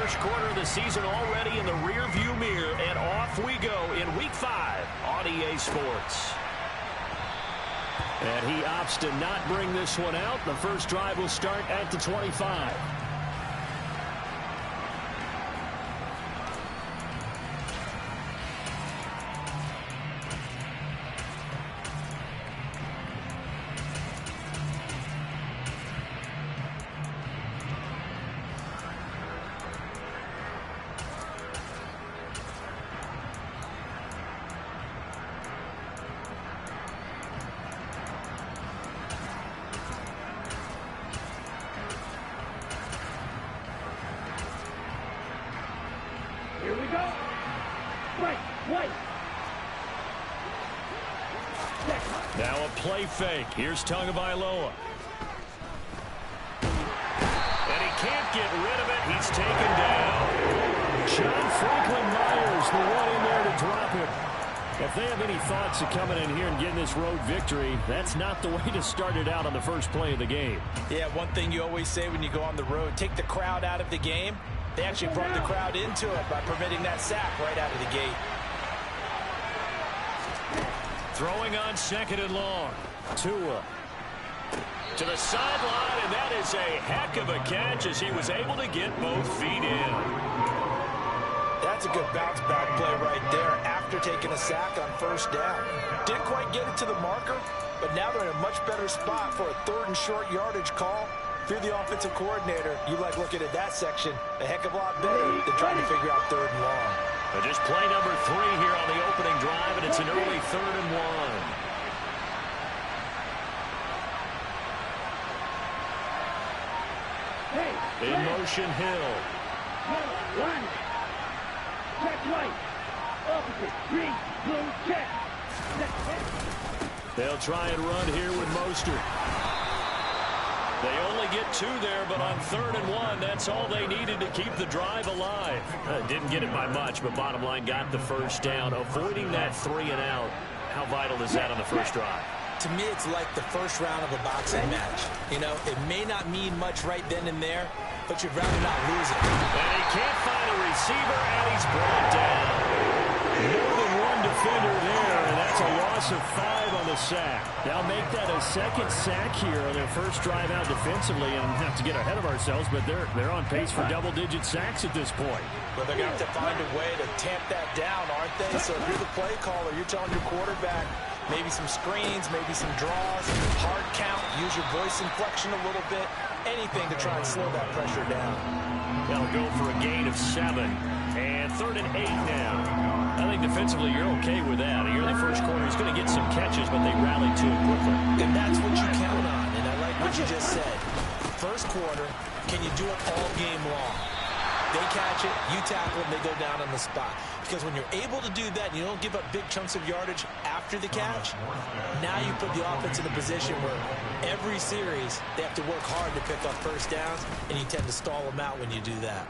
First quarter of the season already in the rearview mirror, and off we go in Week 5 on EA Sports. And he opts to not bring this one out. The first drive will start at the 25. Here we go. Right. Now a play fake. Here's Tagovailoa. And he can't get rid of it. He's taken down. John Franklin Myers, the one in there to drop him. If they have any thoughts of coming in here and getting this road victory, that's not the way to start it out on the first play of the game. Yeah, one thing you always say when you go on the road, take the crowd out of the game. They actually brought the crowd into it by permitting that sack right out of the gate. Throwing on second and long. Tua to the sideline, and that is a heck of a catch as he was able to get both feet in. That's a good bounce back play right there after taking a sack on first down. Didn't quite get it to the marker, but now they're in a much better spot for a 3rd and short yardage call. If you're the offensive coordinator, you like looking at that section a heck of a lot better than trying to figure out 3rd and long. But just play number 3 here on the opening drive, and it's an early 3rd and 1. In motion, Hill. One. Check right. Opposite. Green. Blue. Check. They'll try and run here with Mostert. They only get 2 there, but on 3rd and 1, that's all they needed to keep the drive alive. Didn't get it by much, but bottom line got the first down. Avoiding that 3 and out, how vital is that on the first drive? To me, it's like the first round of a boxing match. You know, it may not mean much right then and there, but you'd rather not lose it. And he can't find a receiver, and he's brought down. More than one defender there, and that's a loss of 5 on the sack. They'll make that a second sack here on their first drive out defensively, and have to get ahead of ourselves, but they're on pace for double-digit sacks at this point. But they're going to have to find a way to tamp that down, aren't they? So if you're the play caller, you're telling your quarterback, maybe some screens, maybe some draws, hard count, use your voice inflection a little bit, anything to try and slow that pressure down. They'll go for a gain of 7, and 3rd and 8 now. I think defensively you're okay with that. Here in the first quarter, he's going to get some catches, but they rally to it quickly. And that's what you count on, and I like what you just said. First quarter, can you do it all game long? They catch it, you tackle them, they go down on the spot. Because when you're able to do that, and you don't give up big chunks of yardage after the catch, now you put the offense in a position where every series they have to work hard to pick up first downs, and you tend to stall them out when you do that.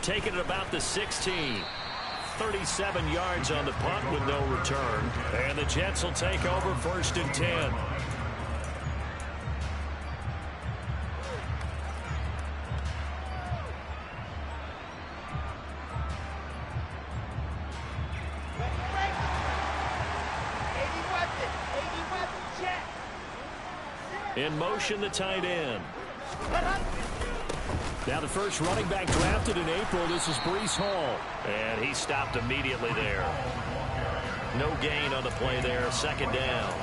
Taking it about the 16. 37 yards on the punt with no return. And the Jets will take over 1st and 10. In motion, the tight end. Now the first running back drafted in April, this is Breece Hall. And he stopped immediately there. No gain on the play there, 2nd down.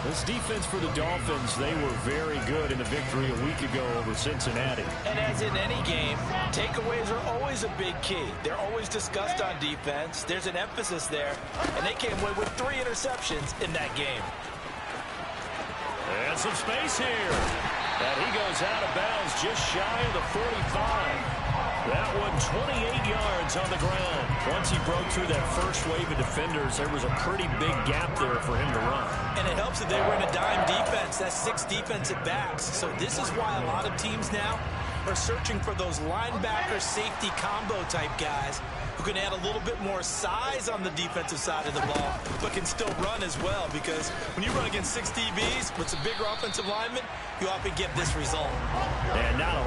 This defense for the Dolphins, they were very good in the victory a week ago over Cincinnati. And as in any game, takeaways are always a big key. They're always discussed on defense. There's an emphasis there, and they came away with 3 interceptions in that game. And some space here. And he goes out of bounds just shy of the 45. That one 28 yards on the ground. Once he broke through that first wave of defenders, there was a pretty big gap there for him to run. And it helps that they were in a dime defense. That's 6 defensive backs. So this is why a lot of teams now are searching for those linebacker safety combo type guys who can add a little bit more size on the defensive side of the ball, but can still run as well, because when you run against 6 DBs with some bigger offensive linemen, you often get this result. And not a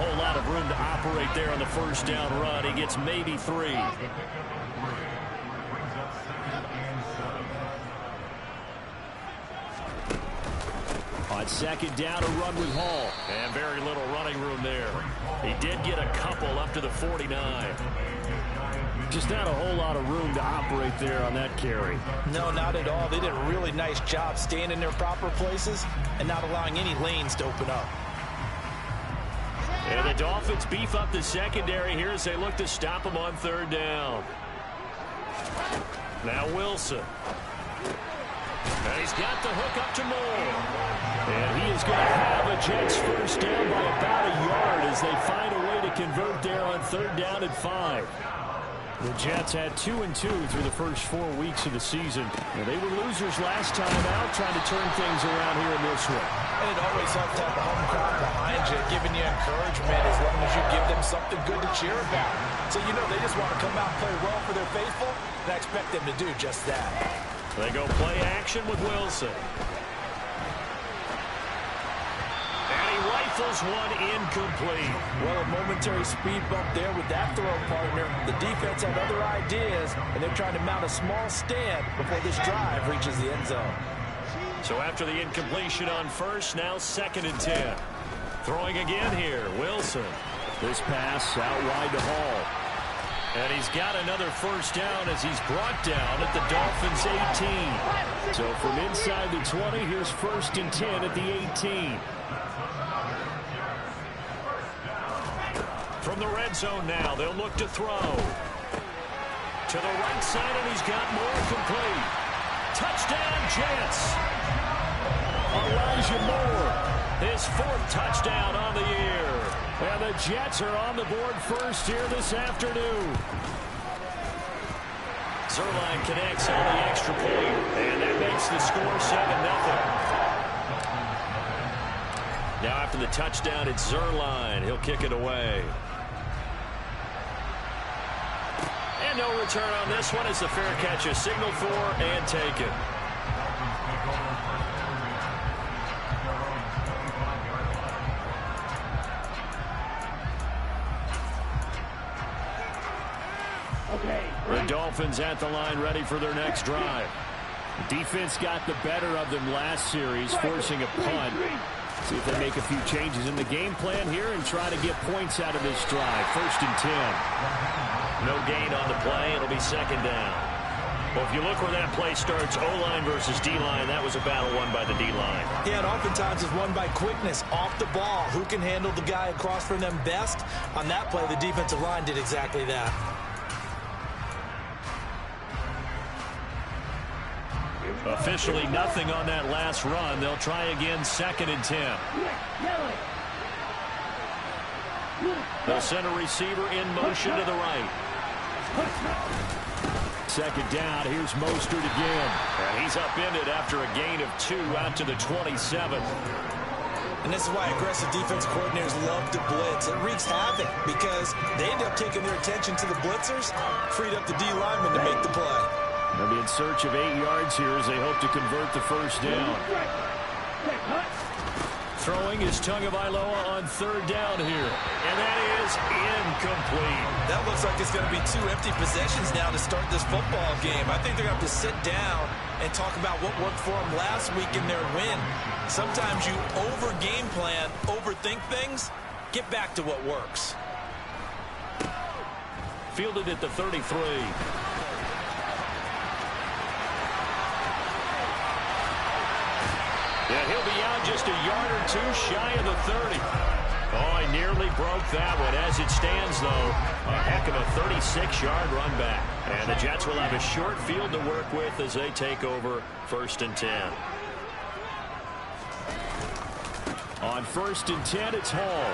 of room to operate there on the first down run. He gets maybe 3. On second down, a run with Hall. And very little running room there. He did get a couple up to the 49. Just not a whole lot of room to operate there on that carry. No, not at all. They did a really nice job staying in their proper places and not allowing any lanes to open up. And the Dolphins beef up the secondary here as they look to stop him on third down. Now Wilson. And he's got the hook up to Moore. And he is going to have a Jets first down by about a yard as they find a way to convert there on third down and 5. The Jets had 2 and 2 through the first 4 weeks of the season. And they were losers last time out, trying to turn things around here in this one. And it always helps to have the home crowd behind you, giving you encouragement as long as you give them something good to cheer about. So you know they just want to come out and play well for their faithful, and I expect them to do just that. They go play action with Wilson. And he rifles one incomplete. Well, a momentary speed bump there with that throw partner. The defense had other ideas, and they're trying to mount a small stand before this drive reaches the end zone. So after the incompletion on first, now second and 10. Throwing again here, Wilson. This pass out wide to Hall. And he's got another first down as he's brought down at the Dolphins' 18. So from inside the 20, here's first and 10 at the 18. From the red zone now, they'll look to throw. To the right side, and he's got more complete. Touchdown, Jets. Elijah Moore, his 4th touchdown on the year. And the Jets are on the board first here this afternoon. Zerline connects on the extra point, and that makes the score 7-0. Now after the touchdown, it's Zerline. He'll kick it away. And no return on this one as the fair catch is signaled for and taken. The Dolphins at the line ready for their next drive. The defense got the better of them last series, forcing a punt. See if they make a few changes in the game plan here and try to get points out of this drive. First and 10. No gain on the play. It'll be second down. Well, if you look where that play starts, O-line versus D-line, that was a battle won by the D-line. Yeah, and oftentimes it's won by quickness, off the ball. Who can handle the guy across from them best? On that play, the defensive line did exactly that. Officially nothing on that last run. They'll try again, second and 10. They'll send a receiver in motion to the right. Second down, here's Mostert again. And he's upended after a gain of 2 out to the 27. And this is why aggressive defense coordinators love to blitz. It wreaks havoc because they end up taking their attention to the blitzers, freed up the D lineman to make the play. They'll be in search of 8 yards here as they hope to convert the first down. Throwing is Tagovailoa on third down here. And that is incomplete. That looks like it's going to be 2 empty possessions now to start this football game. I think they're going to have to sit down and talk about what worked for them last week in their win. Sometimes you over-game plan, overthink things, get back to what works. Fielded at the 33. Yeah, he'll be out just a yard or 2 shy of the 30. Oh, he nearly broke that one. As it stands, though, a heck of a 36-yard run back. And the Jets will have a short field to work with as they take over first and 10. On first and 10, it's Hall.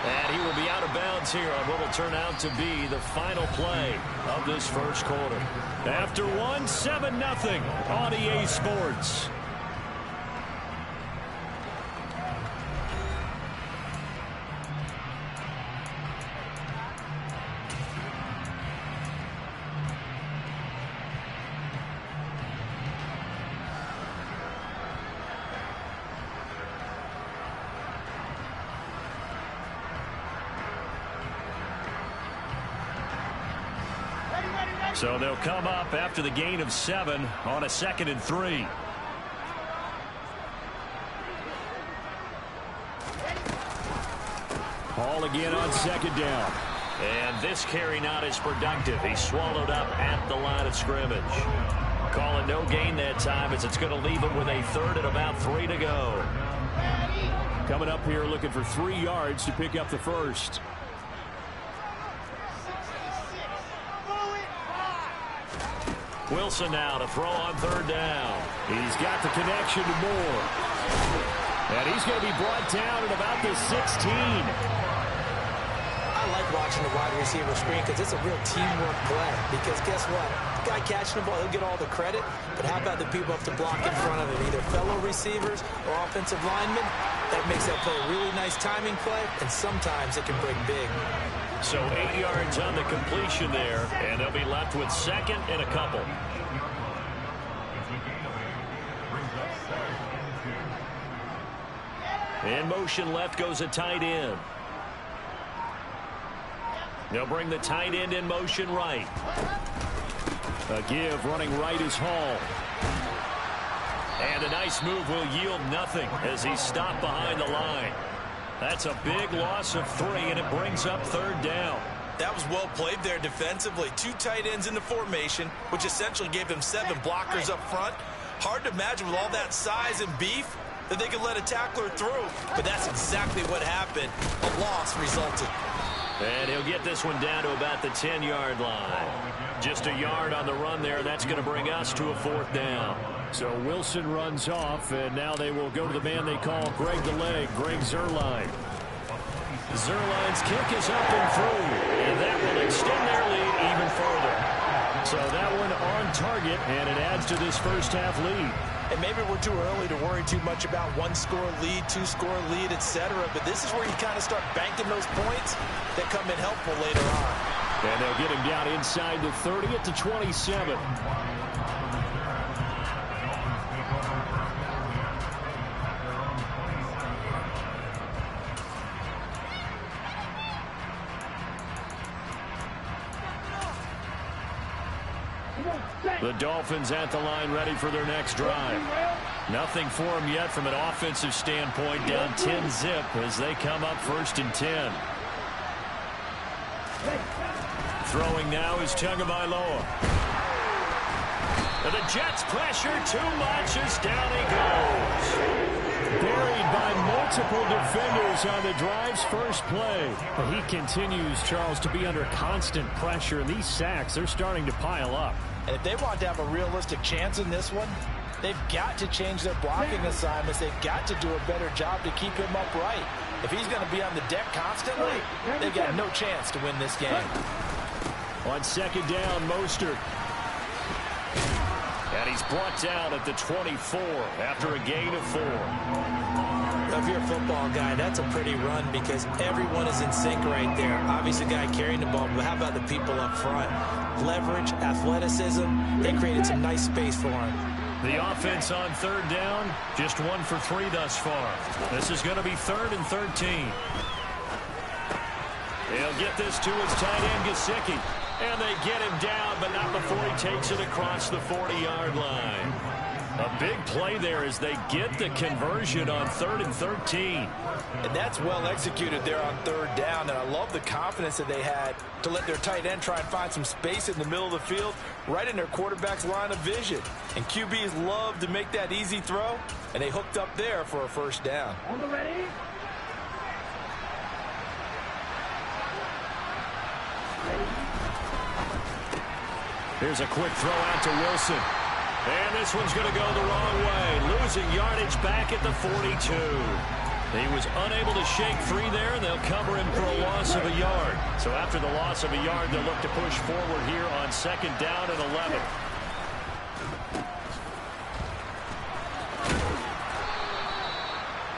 And he will be out of bounds here on what will turn out to be the final play of this first quarter. After one, 7-0 on EA Sports. So they'll come up after the gain of 7 on a 2nd and 3. Hall again on 2nd down. And this carry not as productive. He's swallowed up at the line of scrimmage. Call it no gain that time as it's going to leave him with a 3rd and about 3 to go. Coming up here looking for 3 yards to pick up the first. Wilson now to throw on 3rd down. He's got the connection to Moore. And he's going to be brought down at about the 16. I like watching the wide receiver screen because it's a real teamwork play. Because guess what? The guy catching the ball, he'll get all the credit. But how about the people up to block in front of him? Either fellow receivers or offensive linemen. That makes that play a really nice timing play. And sometimes it can break big. So 8 yards on the completion there. And they'll be left with 2nd and a couple. In motion left goes a tight end. They'll bring the tight end in motion right. A give running right is Hall. And a nice move will yield nothing as he's stopped behind the line. That's a big loss of 3, and it brings up 3rd down. That was well played there defensively. 2 tight ends in the formation, which essentially gave them 7 blockers up front. Hard to imagine with all that size and beef that they could let a tackler through. But that's exactly what happened. A loss resulted. And he'll get this one down to about the 10-yard line. Just a yard on the run there. That's going to bring us to a 4th down. So Wilson runs off, and now they will go to the man they call Greg the Leg, Greg Zuerlein. Zuerlein's kick is up and through, and that will extend their lead even further. So that one on target, and it adds to this first half lead. And maybe we're too early to worry too much about 1-score lead, 2-score lead, etc. But this is where you kind of start banking those points that come in helpful later on. And they'll get him down inside the 30 at the 27. The Dolphins at the line ready for their next drive. Nothing for them yet from an offensive standpoint. Down 10-zip as they come up 1st and 10. Throwing now is Tagovailoa. And the Jets pressure too much as down he goes. Buried by multiple defenders on the drive's first play. But he continues, Charles, to be under constant pressure. And these sacks, they're starting to pile up. And if they want to have a realistic chance in this one, they've got to change their blocking assignments. They've got to do a better job to keep him upright. If he's going to be on the deck constantly, they've got no chance to win this game. On 2nd down, Mostert. And he's brought down at the 24 after a gain of 4. If you're a football guy, that's a pretty run because everyone is in sync right there. Obviously, the guy carrying the ball, but how about the people up front? Leverage, athleticism, they created some nice space for him. The offense on 3rd down, just 1 for 3 thus far. This is going to be 3rd and 13. He'll get this to his tight end, Gesicki. And they get him down, but not before he takes it across the 40-yard line. A big play there as they get the conversion on 3rd and 13. And that's well executed there on 3rd down. And I love the confidence that they had to let their tight end try and find some space in the middle of the field, right in their quarterback's line of vision. And QBs love to make that easy throw, and they hooked up there for a 1st down. On the ready? Here's a quick throw out to Wilson. And this one's going to go the wrong way. Losing yardage back at the 42. He was unable to shake 3 there, and they'll cover him for a loss of a yard. So after the loss of a yard, they'll look to push forward here on 2nd down and 11.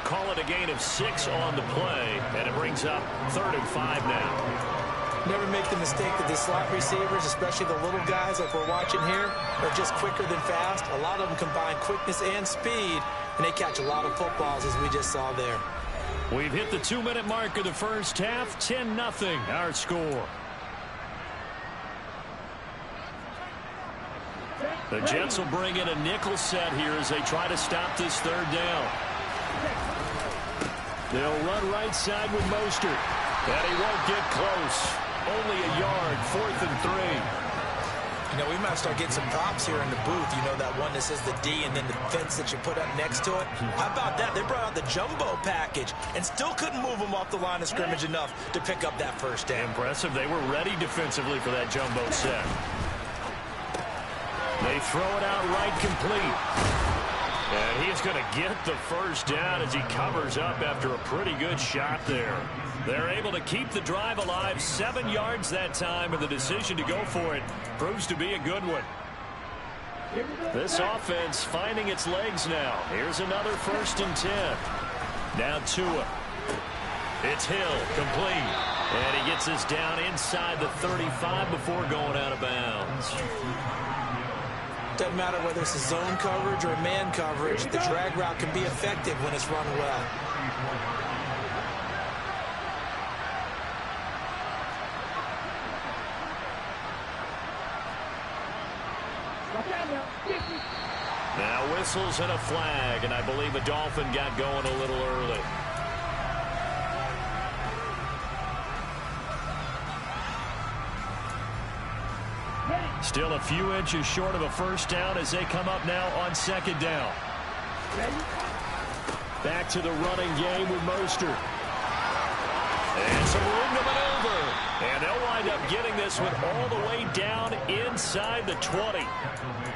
Call it a gain of 6 on the play, and it brings up 3rd and 5 now. Never make the mistake that the slot receivers, especially the little guys like we're watching here, are just quicker than fast. A lot of them combine quickness and speed, and they catch a lot of footballs, as we just saw there. We've hit the 2-minute mark of the first half. 10-0 our score. The Jets will bring in a nickel set here as they try to stop this third down. They'll run right side with Mostert. And he won't get close. Only a yard, 4th and 3. You know, we might start getting some props here in the booth. You know, that one that says the D and then the fence that you put up next to it. How about that? They brought out the jumbo package and still couldn't move them off the line of scrimmage enough to pick up that first down. Impressive. They were ready defensively for that jumbo set. They throw it out right complete. And he's going to get the first down as he covers up after a pretty good shot there. They're able to keep the drive alive, 7 yards that time, and the decision to go for it proves to be a good one. This offense finding its legs now. Here's another 1st and 10. Now Tua. It's Hill, complete. And he gets this down inside the 35 before going out of bounds. Doesn't matter whether it's a zone coverage or man coverage, the drag route can be effective when it's run well. Now whistles and a flag, and I believe a Dolphin got going a little early. Still a few inches short of a first down as they come up now on 2nd down. Back to the running game with Mostert. And some room to maneuver. And they'll wind up getting this one all the way down inside the 20.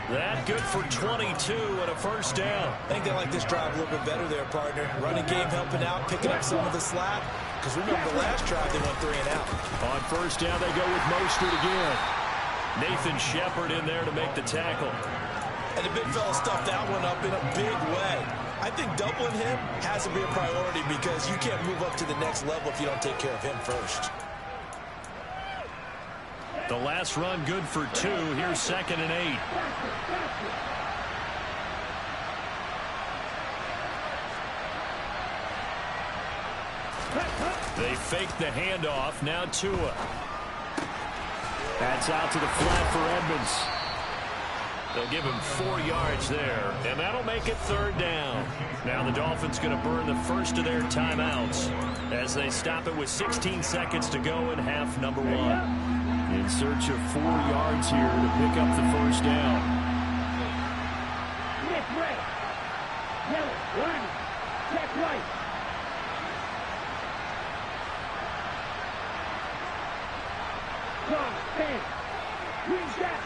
That good for 22 and a first down. I think they like this drive a little bit better there, partner. Running game helping out, picking up some of the slack. Because remember the last drive they went 3 and out. On first down they go with Mostert again. Nathan Shepard in there to make the tackle. And the big fella stuffed that one up in a big way. I think doubling him has to be a priority because you can't move up to the next level if you don't take care of him first. The last run good for 2. Here's 2nd and 8. They fake the handoff. Now Tua. That's out to the flat for Edmonds. They'll give him 4 yards there, and that'll make it 3rd down. Now the Dolphins going to burn the first of their timeouts as they stop it with 16 seconds to go in half number 1. In search of 4 yards here to pick up the first down. Left, right. Yellow, line. Check right. Strong, stand. Green shot.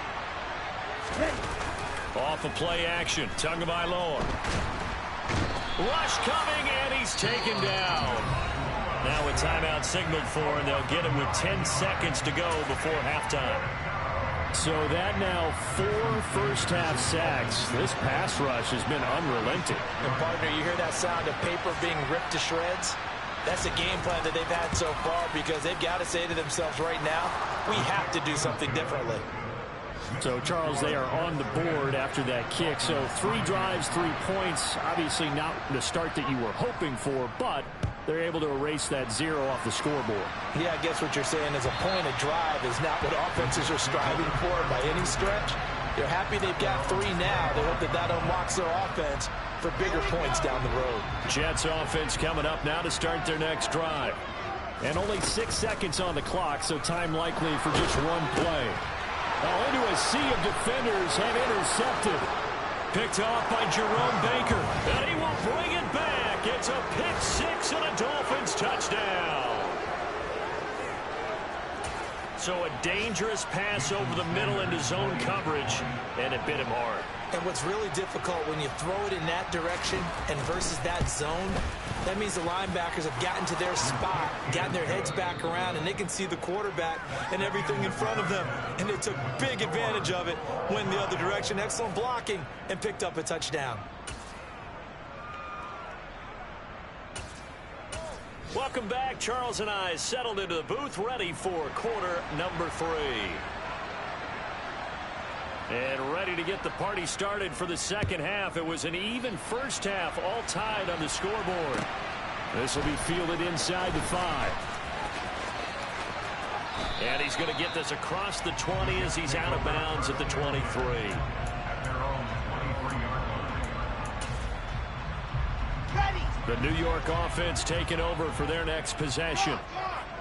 Ready. Off of play action. Tagovailoa. Rush coming, and he's taken down. Now a timeout signaled for, and they'll get him with 10 seconds to go before halftime. So that now 4 first-half sacks. This pass rush has been unrelenting. And partner, you hear that sound of paper being ripped to shreds? That's the game plan that they've had so far because they've got to say to themselves right now, we have to do something differently. So, Charles, they are on the board after that kick. So 3 drives, 3 points. Obviously not the start that you were hoping for, but they're able to erase that 0 off the scoreboard. Yeah, I guess what you're saying is a point of drive is not what offenses are striving for by any stretch. They're happy they've got 3 now. They hope that that unlocks their offense for bigger points down the road. Jets offense coming up now to start their next drive. And only 6 seconds on the clock, so time likely for just 1 play. Now into a sea of defenders and intercepted. Picked off by Jerome Baker. And he will bring it back. It's a pick 6 and a Dolphins touchdown. So a dangerous pass over the middle into zone coverage, and it bit him hard. And what's really difficult when you throw it in that direction and versus that zone, that means the linebackers have gotten to their spot, gotten their heads back around, and they can see the quarterback and everything in front of them. And they took big advantage of it, went the other direction, excellent blocking, and picked up a touchdown. Welcome back. Charles and I settled into the booth, ready for quarter number 3. And ready to get the party started for the second half. It was an even first half, all tied on the scoreboard. This will be fielded inside the 5. And he's going to get this across the 20 as he's out of bounds at the 23. The New York offense taking over for their next possession.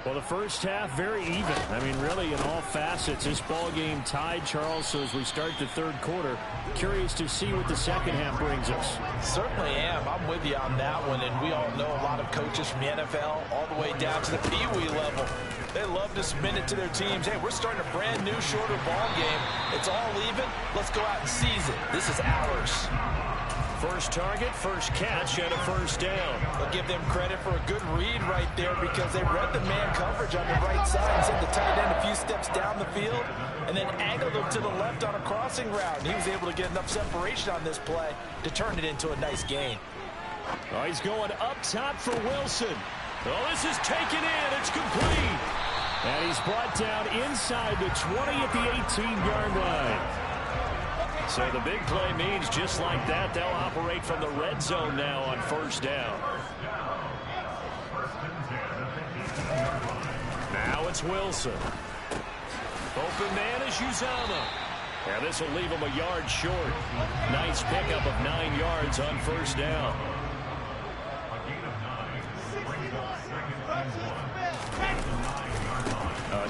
Well, the first half, very even. I mean, really, in all facets, this ball game tied, Charles. So as we start the third quarter, curious to see what the second half brings us. Certainly am. I'm with you on that one. And we all know a lot of coaches from the NFL all the way down to the Pee-wee level. They love to submit it to their teams. Hey, we're starting a brand new, shorter ball game. It's all even. Let's go out and seize it. This is ours. First target, first catch, and a first down. I'll give them credit for a good read right there because they read the man coverage on the right side and sent the tight end a few steps down the field and then angled him to the left on a crossing route. And he was able to get enough separation on this play to turn it into a nice gain. Oh, he's going up top for Wilson. Oh, this is taken in. It's complete. And he's brought down inside the 20 at the 18-yard line. So the big play means just like that, they'll operate from the red zone now on first down. Now it's Wilson. Open man is Uzama. And this will leave him a yard short. Nice pickup of 9 yards on first down.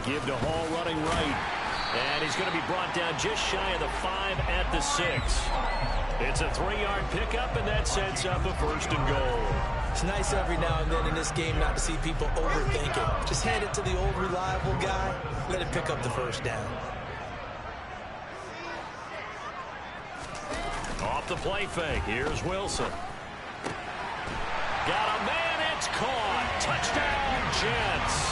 Give to Hall running right. And he's going to be brought down just shy of the 5 at the 6. It's a 3-yard pickup, and that sets up a first and goal. It's nice every now and then in this game not to see people overthink it. Just hand it to the old reliable guy. Let him pick up the first down. Off the play fake. Here's Wilson. Got a man. It's caught. Touchdown, Jets.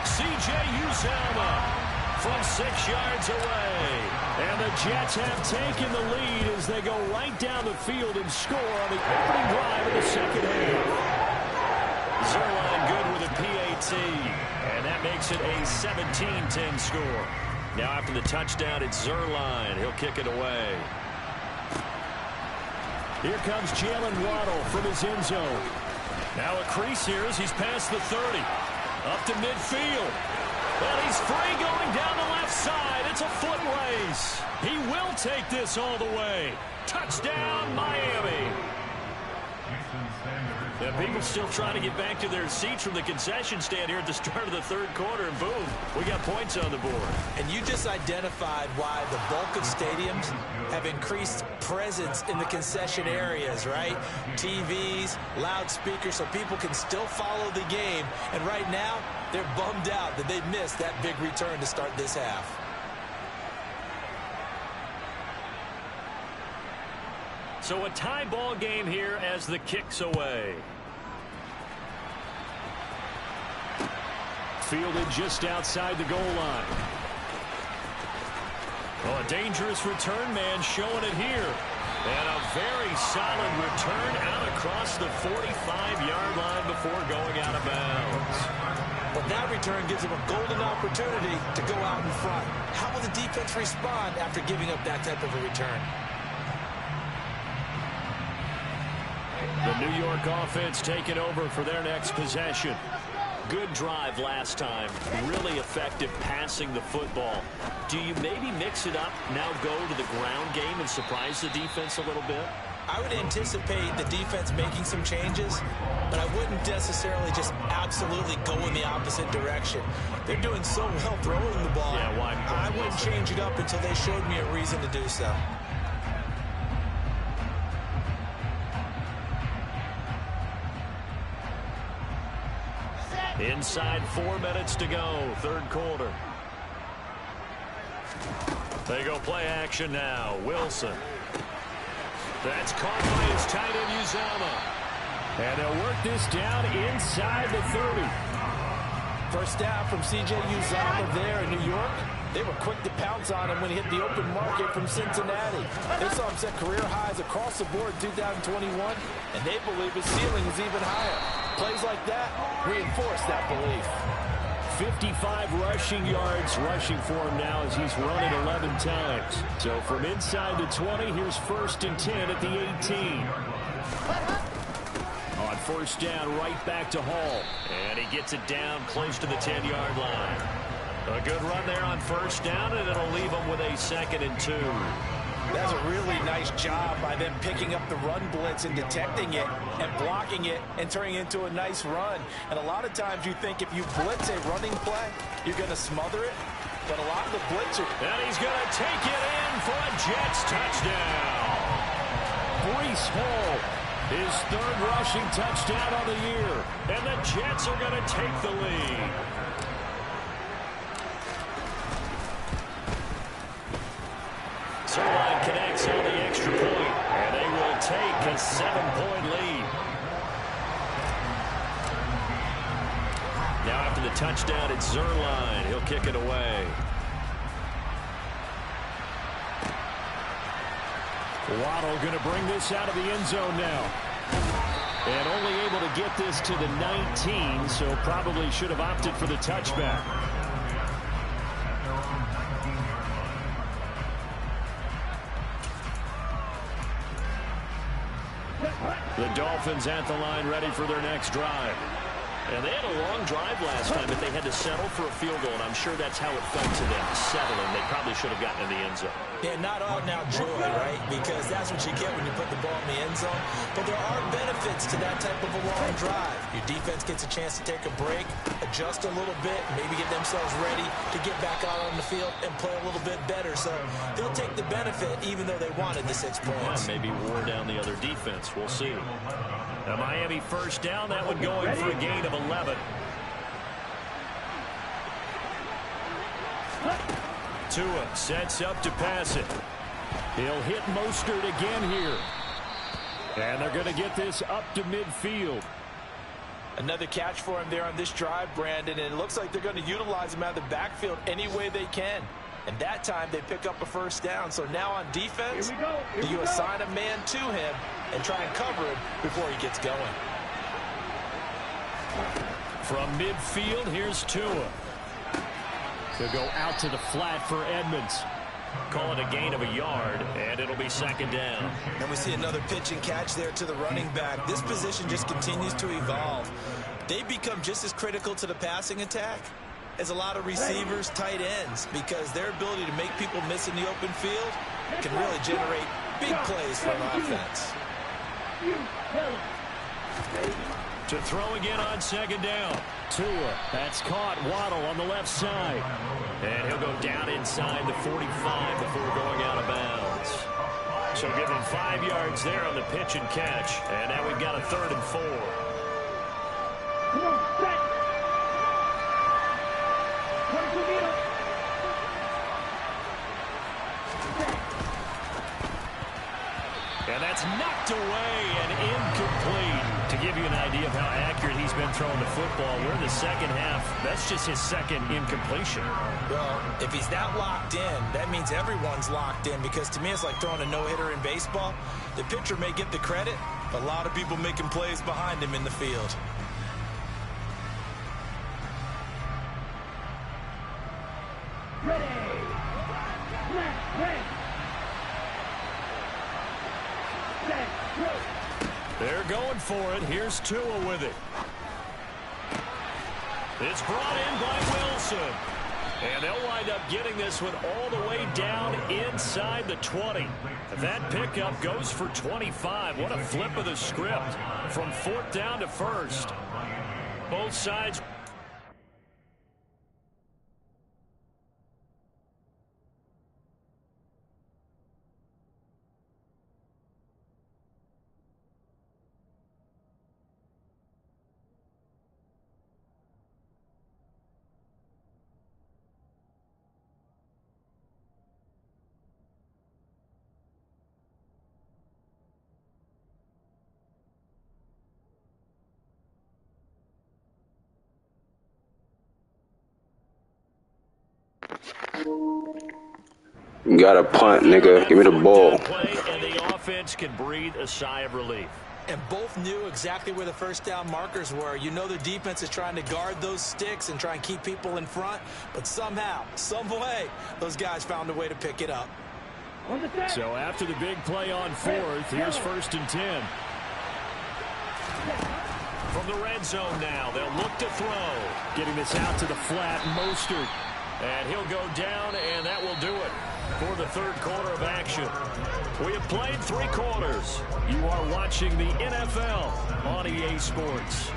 C.J. Uzama from 6 yards away. And the Jets have taken the lead as they go right down the field and score on the opening drive of the second half. Zerline good with a PAT. And that makes it a 17-10 score. Now after the touchdown, it's Zerline. He'll kick it away. Here comes Jalen Waddle from his end zone. Now a crease here as he's past the 30. Up to midfield. And he's free going down the left side. It's a foot race. He will take this all the way. Touchdown, Miami. And people still trying to get back to their seats from the concession stand here at the start of the third quarter. And boom, we got points on the board. And you just identified why the bulk of stadiums have increased presence in the concession areas, right? TVs, loudspeakers, so people can still follow the game. And right now, they're bummed out that they missed that big return to start this half. So a tie ball game here as the kick's away. Fielded just outside the goal line. Well, a dangerous return man showing it here. And a very solid return out across the 45-yard line before going out of bounds. But that return gives him a golden opportunity to go out in front. How will the defense respond after giving up that type of a return? The New York offense taking over for their next possession. Good drive last time. Really effective passing the football. Do you maybe mix it up, now go to the ground game and surprise the defense a little bit? I would anticipate the defense making some changes, but I wouldn't necessarily just absolutely go in the opposite direction. They're doing so well throwing the ball. Yeah, why? I wouldn't change it up until they showed me a reason to do so. Inside 4 minutes to go, third quarter. They go play action now. Wilson. That's caught by his tight end, Uzama. And they'll work this down inside the 30. First down from C.J. Uzama there in New York. They were quick to pounce on him when he hit the open market from Cincinnati. They saw him set career highs across the board in 2021, and they believe his ceiling is even higher. Plays like that reinforce that belief. 55 rushing yards rushing for him now as he's run it 11 times. So from inside the 20, here's 1st and 10 at the 18. On first down, right back to Hall. And he gets it down close to the 10-yard line. A good run there on first down, and it'll leave him with a 2nd and 2. That's a really nice job by them picking up the run blitz and detecting it and blocking it and turning it into a nice run. And a lot of times you think if you blitz a running play, you're going to smother it. But a lot of the blitzers... And he's going to take it in for a Jets touchdown. Breece Hall, his third rushing touchdown of the year. And the Jets are going to take the lead. Zerline connects on the extra point, and they will take a 7-point lead. Now after the touchdown, it's Zerline. He'll kick it away. Waddle going to bring this out of the end zone now. And only able to get this to the 19, so probably should have opted for the touchback. The Dolphins at the line ready for their next drive. And they had a long drive last time, but they had to settle for a field goal, and I'm sure that's how it felt to them, settling. They probably should have gotten in the end zone. Yeah, not all now joy, right? Because that's what you get when you put the ball in the end zone. But there are benefits to that type of a long drive. Your defense gets a chance to take a break, adjust a little bit, maybe get themselves ready to get back out on the field and play a little bit better. So they'll take the benefit even though they wanted the 6 points. Yeah, maybe wore down the other defense. We'll see. A Miami first down. That one going for a gain of 11. Tua sets up to pass it. He'll hit Mostert again here. And they're going to get this up to midfield. Another catch for him there on this drive, Brandon, and it looks like they're going to utilize him out of the backfield any way they can. And that time they pick up a first down. So now on defense, do you assign a man to him and try and cover him before he gets going? From midfield, here's Tua. He'll go out to the flat for Edmonds. Call it a gain of a yard, and it'll be second down. And we see another pitch and catch there to the running back. This position just continues to evolve. They become just as critical to the passing attack as a lot of receivers, tight ends, because their ability to make people miss in the open field can really generate big plays for an offense. To throw again on second down. Tua, that's caught. Waddle on the left side. And he'll go down inside the 45 before going out of bounds. So give him 5 yards there on the pitch and catch. And now we've got a 3rd and 4. Come on, set. And that's knocked away and incomplete. To give you an idea of how accurate he's been throwing the football, we're in the second half. That's just his second incompletion. Well, if he's that locked in, that means everyone's locked in, because to me it's like throwing a no-hitter in baseball. The pitcher may get the credit, but a lot of people making plays behind him in the field. Ready. Ready. They're going for it. Here's Tua with it. It's brought in by Wilson. And they'll wind up getting this one all the way down inside the 20. That pickup goes for 25. What a flip of the script from 4th down to 1st. Both sides. You gotta punt, nigga. Give me the ball. And the offense can breathe a sigh of relief. And both knew exactly where the first down markers were. You know the defense is trying to guard those sticks and try and keep people in front. But somehow, some way, those guys found a way to pick it up. So after the big play on 4th, here's 1st and 10. From the red zone now, they'll look to throw. Getting this out to the flat, Mostert. And he'll go down, and that will do it for the third quarter of action. We have played 3 quarters. You are watching the NFL on EA Sports.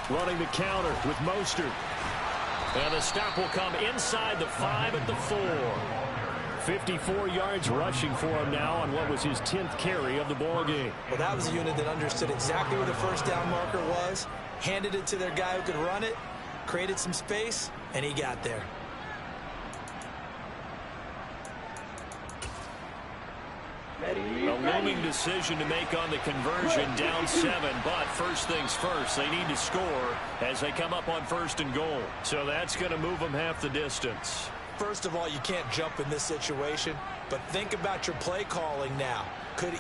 Running the counter with Mostert. And the stop will come inside the 5 at the 4. 54 yards rushing for him now on what was his 10th carry of the ball game. Well, that was a unit that understood exactly where the first down marker was, handed it to their guy who could run it, created some space, and he got there. A looming decision to make on the conversion, down 7, but first things first, they need to score as they come up on 1st and goal. So that's going to move them half the distance. First of all, you can't jump in this situation, but think about your play calling now. Could